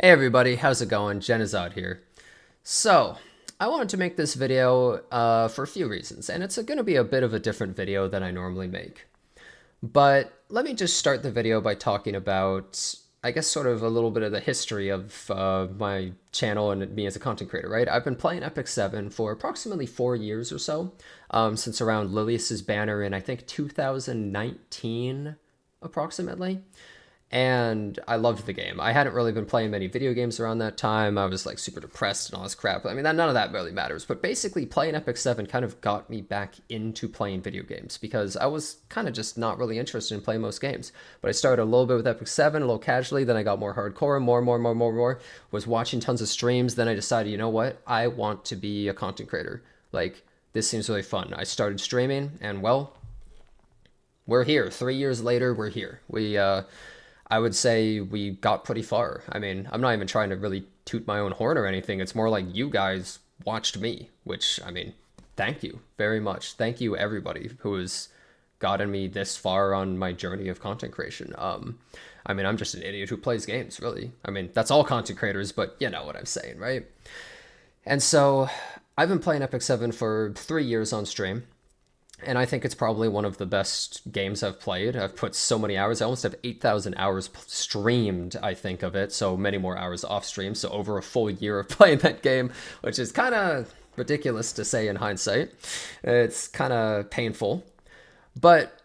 Hey everybody, how's it going? Jenazad here. So, I wanted to make this video for a few reasons, and it's going to be a bit of a different video than I normally make. But let me just start the video by talking about, I guess, sort of a little bit of the history of my channel and me as a content creator, right? I've been playing Epic 7 for approximately 4 years or so, since around Lilius's banner in, I think, 2019, approximately. And I loved the game. I hadn't really been playing many video games around that time. I was like super depressed and all this crap. I mean, none of that really matters. But basically, playing Epic 7 kind of got me back into playing video games because I was kind of just not really interested in playing most games. But I started a little bit with Epic 7, a little casually. Then I got more hardcore, more. Was watching tons of streams. Then I decided, you know what? I want to be a content creator. Like, this seems really fun. I started streaming, and well, we're here. 3 years later, we're here. I would say we got pretty far. I mean, I'm not even trying to really toot my own horn or anything. It's more like you guys watched me, which, I mean, thank you very much. Thank you, everybody who has gotten me this far on my journey of content creation. I mean, I'm just an idiot who plays games, really. I mean, that's all content creators, but you know what I'm saying, right? And so I've been playing Epic 7 for 3 years on stream. And I think it's probably one of the best games I've played. I've put so many hours. I almost have 8,000 hours streamed, I think, of it. So many more hours off stream. So over a full year of playing that game, which is kind of ridiculous to say in hindsight. It's kind of painful. But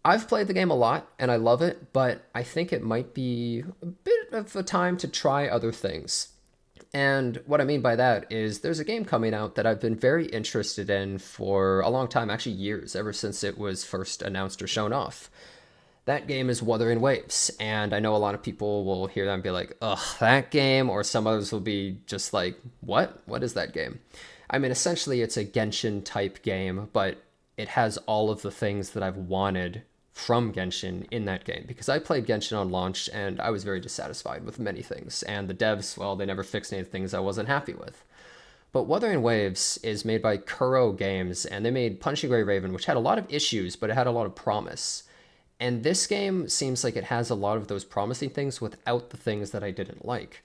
I've played the game a lot and I love it. But I think it might be a bit of a time to try other things. And what I mean by that is there's a game coming out that I've been very interested in for a long time, actually years, ever since it was first announced or shown off. That game is Wuthering Waves, and I know a lot of people will hear that and be like, ugh, that game, or some others will be just like, what? What is that game? I mean, essentially it's a Genshin type game, but it has all of the things that I've wanted from Genshin in that game because I played Genshin on launch and I was very dissatisfied with many things. And the devs, well, they never fixed any things I wasn't happy with. But Wuthering Waves is made by Kuro Games, and they made Punching Gray Raven, which had a lot of issues, but it had a lot of promise. And this game seems like it has a lot of those promising things without the things that I didn't like.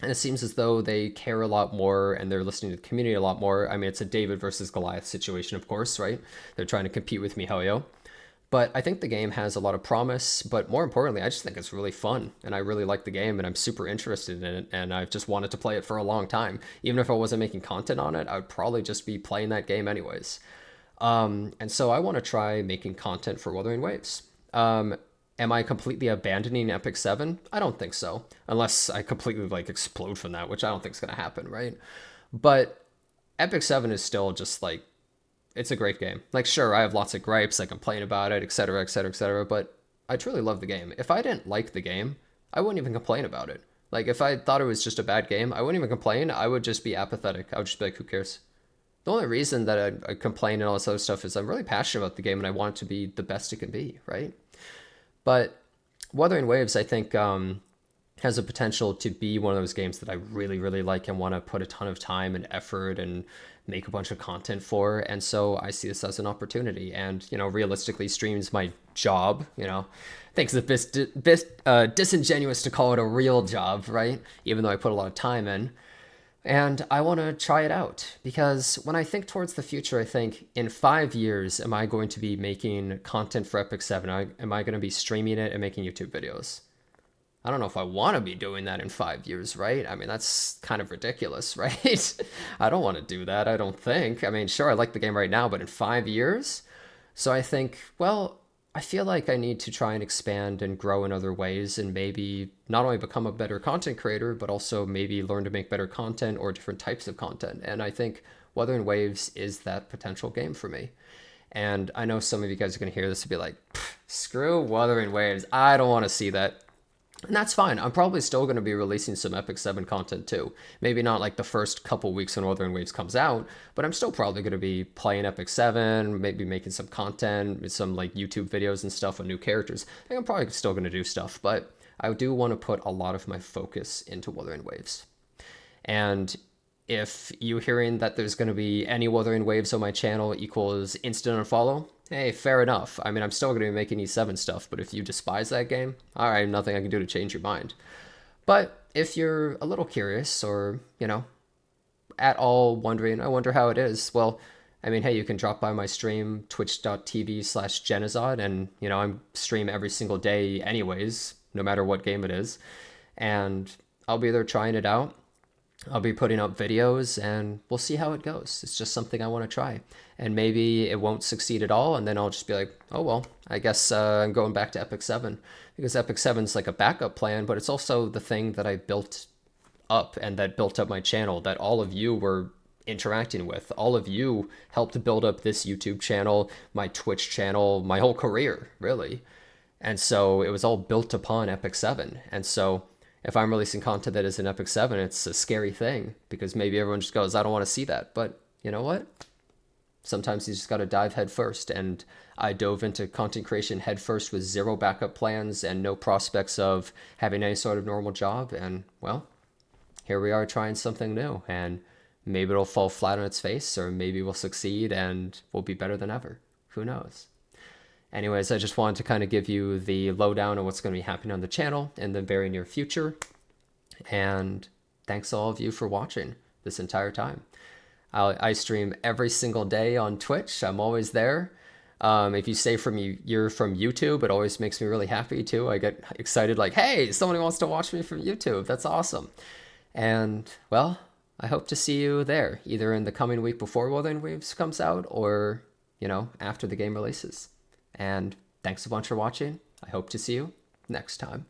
And it seems as though they care a lot more and they're listening to the community a lot more. I mean, it's a David versus Goliath situation, of course, right? They're trying to compete with MiHoYo. But I think the game has a lot of promise, but more importantly, I just think it's really fun, and I really like the game, and I'm super interested in it, and I've just wanted to play it for a long time. Even if I wasn't making content on it, I would probably just be playing that game anyways. And so I want to try making content for Wuthering Waves. Am I completely abandoning Epic 7? I don't think so, unless I completely like explode from that, which I don't think is going to happen, right? But Epic 7 is still just like, it's a great game. Like, sure, I have lots of gripes, I complain about it, etc., etc., etc., but I truly love the game. If I didn't like the game, I wouldn't even complain about it. Like, if I thought it was just a bad game, I wouldn't even complain. I would just be apathetic. I would just be like, who cares? The only reason that I complain and all this other stuff is I'm really passionate about the game and I want it to be the best it can be, right? But Wuthering Waves, I think, has a potential to be one of those games that I really, really like and want to put a ton of time and effort and make a bunch of content for. And so I see this as an opportunity. And, you know, realistically, stream's my job, you know. I think it's a bit disingenuous to call it a real job, right? Even though I put a lot of time in. And I want to try it out because when I think towards the future, I think in 5 years, am I going to be making content for Epic 7? Am I going to be streaming it and making YouTube videos? I don't know if I want to be doing that in 5 years, right? I mean, that's kind of ridiculous, right? I don't want to do that, I don't think. I mean, sure, I like the game right now, but in 5 years? So I think, well, I feel like I need to try and expand and grow in other ways and maybe not only become a better content creator, but also maybe learn to make better content or different types of content. And I think Wuthering Waves is that potential game for me. And I know some of you guys are going to hear this and be like, screw Wuthering Waves. I don't want to see that. And that's fine. I'm probably still going to be releasing some Epic 7 content too. Maybe not like the first couple weeks when Wuthering Waves comes out, but I'm still probably going to be playing Epic 7, maybe making some content, some like YouTube videos and stuff with new characters. I think I'm probably still going to do stuff, but I do want to put a lot of my focus into Wuthering Waves. And if you hearing that there's going to be any Wuthering Waves on my channel equals instant unfollow, hey, fair enough. I mean, I'm still going to be making E7 stuff, but if you despise that game, all right, nothing I can do to change your mind. But if you're a little curious or, at all wondering, I wonder how it is, well, I mean, hey, you can drop by my stream, twitch.tv/Jenazad, and, I'm stream every single day anyways, no matter what game it is. And I'll be there trying it out. I'll be putting up videos and we'll see how it goes. It's just something I want to try. And maybe it won't succeed at all. And then I'll just be like, oh, well, I guess I'm going back to Epic 7 because Epic 7's like a backup plan, but it's also the thing that I built up and that built up my channel that all of you were interacting with. All of you helped build up this YouTube channel, my Twitch channel, my whole career, really. And so it was all built upon Epic 7. And so if I'm releasing content that is in Epic 7, it's a scary thing because maybe everyone just goes, I don't want to see that. But you know what? Sometimes you just got to dive head first. And I dove into content creation head first with zero backup plans and no prospects of having any sort of normal job. And well, here we are trying something new. And maybe it'll fall flat on its face, or maybe we'll succeed and we'll be better than ever. Who knows? Anyways, I just wanted to kind of give you the lowdown on what's going to be happening on the channel in the very near future. And thanks all of you for watching this entire time. I stream every single day on Twitch. I'm always there. If you say you're from YouTube, it always makes me really happy too. I get excited like, hey, somebody wants to watch me from YouTube. That's awesome. And well, I hope to see you there, either in the coming week before Wuthering Waves comes out or, after the game releases. And thanks a bunch for watching. I hope to see you next time.